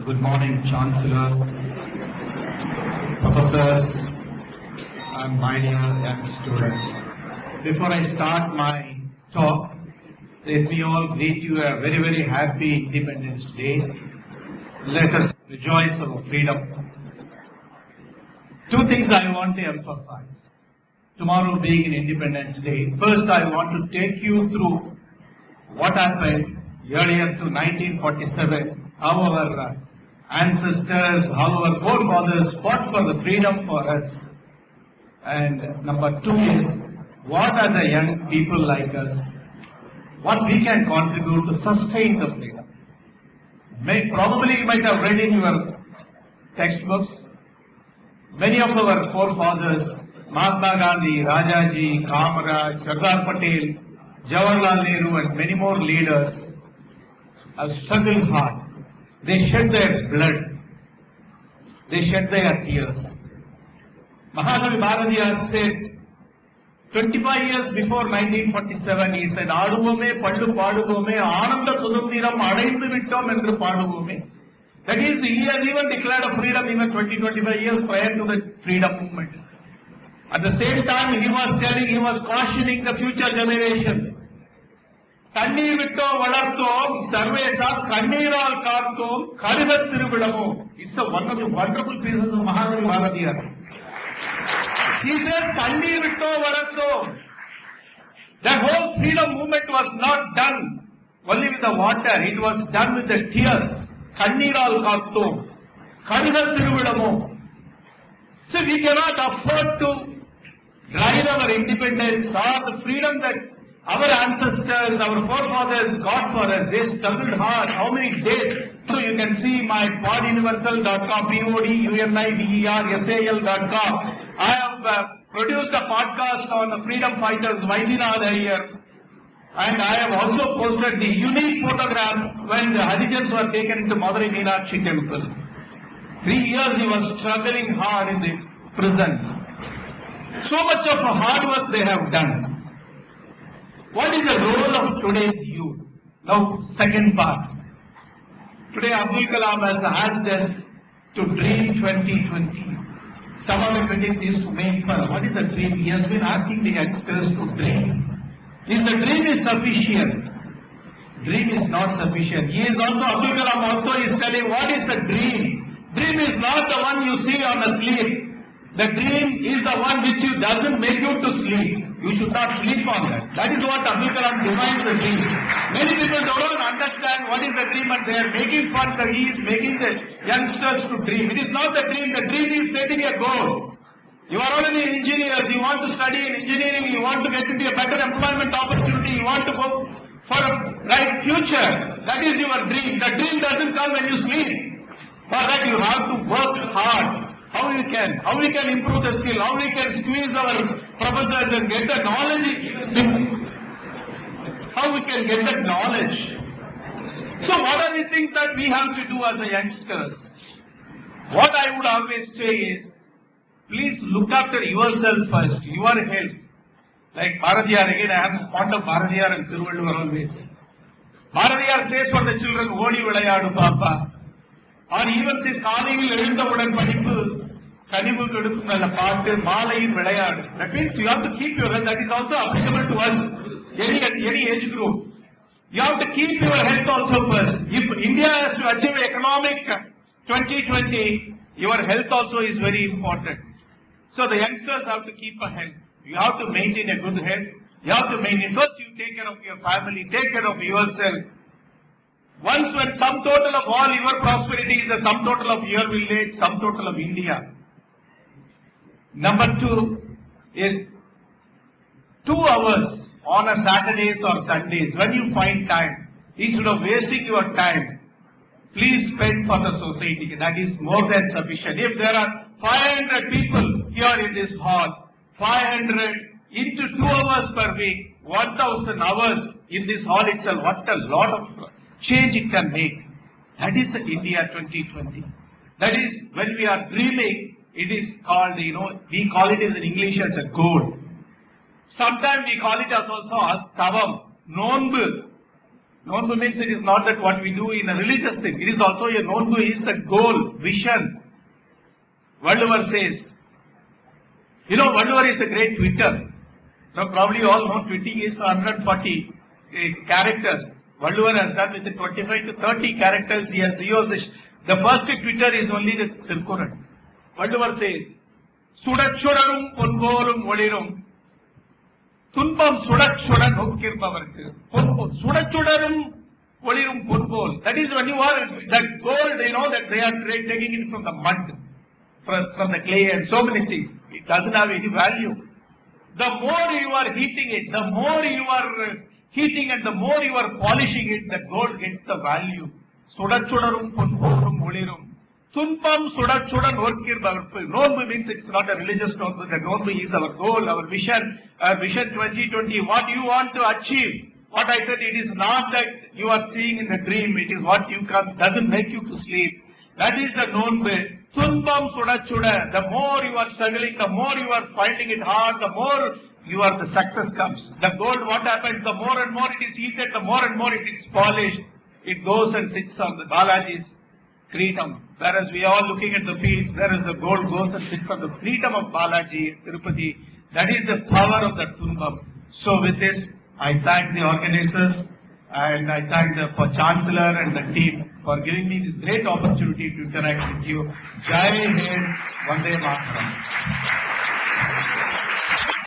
Good morning, Chancellor, professors, and my dear young students. Before I start my talk, let me all greet you a very, very happy Independence Day. Let us rejoice our freedom. Two things I want to emphasize. Tomorrow being an Independence Day, first I want to take you through what happened earlier to 1947, how our ancestors, how our forefathers fought for the freedom for us. And number two is, what are the young people like us, what we can contribute to sustain the freedom. Probably you might have read in your textbooks, many of our forefathers, Mahatma Gandhi, Rajaji, Kamaraj, Sardar Patel, Jawaharlal Nehru and many more leaders have struggled hard. They shed their blood. They shed their tears. Mahakavi Bharatiyar said, 25 years before 1947, he said, Aduvome, Paddu Paduvome, Ananda Sudhandiram, Adaithu Vittom Endru Paduvome. That is, he has even declared a freedom even 20-25 years prior to the freedom movement. At the same time, he was cautioning the future generation. Kannir vittom valarthom, sarvesha kanniral kaarthom, karivat thiruvidamo. It's one of the wonderful pieces of Mahakavi Bharatiyar. He says, Kannir vittom valarthom. The whole freedom movement was not done only with the water, it was done with the tears. Kanniral kaarthom, karivat thiruvidamo. So we cannot afford to drive our independence or the freedom that our ancestors, our forefathers got for us. They struggled hard. How many days? So you can see my poduniversal.com, poduniversal.com. I have produced a podcast on the freedom fighters, Vaidinath Iyer. And I have also posted the unique photograph when the Harijans were taken into Madurai Meenakshi temple. 3 years he was struggling hard in the prison. So much of hard work they have done. What is the role of today's youth? Now, second part. Today Abdul Kalam has asked us to dream 2020. Some of the critics used to make fun. What is the dream? He has been asking the youngsters to dream. If the dream is sufficient, dream is not sufficient. He is also, Abdul Kalam also is telling what is the dream? Dream is not the one you see on a sleep. The dream is the one which doesn't make you to sleep. You should not sleep on that. That is what Abdul Kalam defines the dream. Many people don't understand what is the dream and they are making fun that he is making the youngsters to dream. It is not the dream. The dream is setting a goal. You are already engineers. You want to study in engineering. You want to get into a better employment opportunity. You want to go for a bright future. That is your dream. The dream doesn't come when you sleep. For that you have to work hard. How we can improve the skill, how we can squeeze our professors and get the knowledge, how we can get the knowledge. So what are the things that we have to do as a youngsters? What I would always say is, please look after yourself first, your health. Like Bharatiyar, again I am fond of Bharatiyar and Thiruvalluvar always. Bharatiyar says for the children, Odi Vilayadu Papa. Or even says, Kalayil Ezhundavudan Padippu, Kanivu Kedukkum Nalla Paattu, Maalayil Vilayadu. That means you have to keep your health. That is also applicable to us, any age group. You have to keep your health also first. If India has to achieve economic 2020, your health also is very important. So the youngsters have to keep a health. You have to maintain a good health. You have to maintain, first you take care of your family, take care of yourself. Once when sum total of all your prosperity is the sum total of your village, sum total of India. Number two is 2 hours on a Saturdays or Sundays when you find time. Instead of wasting your time, please spend for the society. That is more than sufficient. If there are 500 people here in this hall, 500 into 2 hours per week, 1000 hours in this hall itself, what a lot of change it can make. That is India 2020. That is when we are dreaming, it is called, we call it in English as a goal. Sometimes we call it as also as tavam, nonbu. Nonbu means it is not that what we do in a religious thing. It is also a Nonbu is a goal, vision. Valluvar says. You know, Valluvar is a great tweeter. Now, probably you all know tweeting is 140 characters. Valluvar has done with 25 to 30 characters. He has used the first Twitter is only the Tirkuran. Valluvar says, Sudachurarum Ponvorum Volirum Tunpam Sudachura Nokirpavarku. Sudachudarum Volirum Ponvol. That is when you are that gold, you know, that they are taking it from the mud, from the clay and so many things. It doesn't have any value. The more you are heating it, the more you are heating and the more you are polishing it, the gold gets the value. Sudachudarum Ponvorum Volirum. Tunpam Sudachudan Orkir Bavarpul. Nonbu means it's not a religious nonbu. The nonbu is our goal, our vision, vision 2020. What you want to achieve. What I said, it is not that you are seeing in the dream. It is what you can, doesn't make you to sleep. That is the nonbu. Tunpam Sudachuda. The more you are struggling, the more you are finding it hard, the more the success comes. The gold, what happens? The more and more it is heated, the more and more it is polished. It goes and sits on the Balaji's Kritam. Whereas we are all looking at the field, whereas the gold goes and sits on the Kritam of Balaji, Tirupati. That is the power of the Tunbam. So with this, I thank the organizers and I thank the Chancellor and the team for giving me this great opportunity to interact with you. Jai Hind, Vande Mataram.